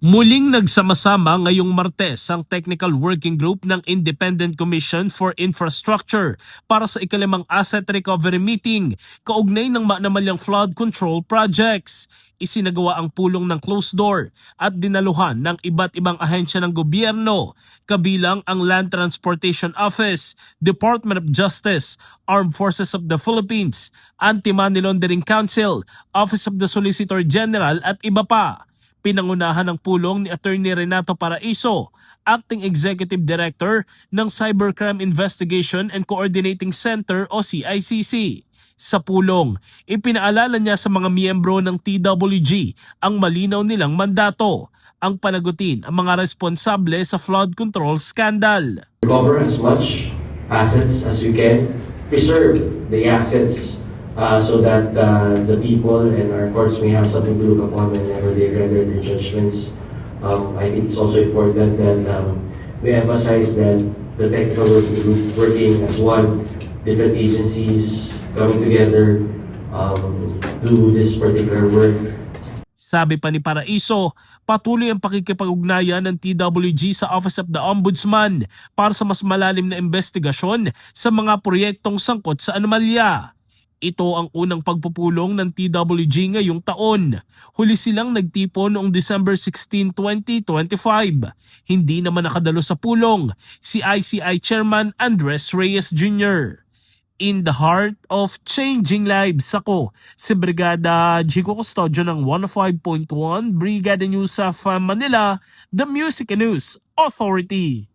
Muling nagsama-sama ngayong Martes ang Technical Working Group ng Independent Commission for Infrastructure para sa ikalimang Asset Recovery Meeting kaugnay ng manamalyang flood control projects. Isinagawa ang pulong ng closed door at dinaluhan ng iba't ibang ahensya ng gobyerno, kabilang ang Land Transportation Office, Department of Justice, Armed Forces of the Philippines, Anti-Money Laundering Council, Office of the Solicitor General at iba pa. Pinangunahan ng pulong ni Attorney Renato Paraiso, Acting Executive Director ng Cybercrime Investigation and Coordinating Center o CICC. Sa pulong, ipinaalala niya sa mga miyembro ng TWG ang malinaw nilang mandato, ang panagutin ang mga responsable sa flood control scandal. Recover as much assets as we can, preserve the assets so that the people and our courts may have something to look upon whenever they render their judgments. I think it's also important that we emphasize that the technical working group working as one, different agencies coming together do this particular work. Sabi pa ni Paraiso, patuloy ang pakikipag-ugnayan ng TWG sa Office of the Ombudsman para sa mas malalim na investigasyon sa mga proyektong sangkot sa anomalya. Ito ang unang pagpupulong ng TWG ngayong taon. Huli silang nagtipon noong December 16, 2025. Hindi naman nakadalo sa pulong si ICI Chairman Andres Reyes Jr. In the heart of changing lives, ako si Brigada Jico Custodio ng 105.1 Brigada News of Manila, the Music and News Authority.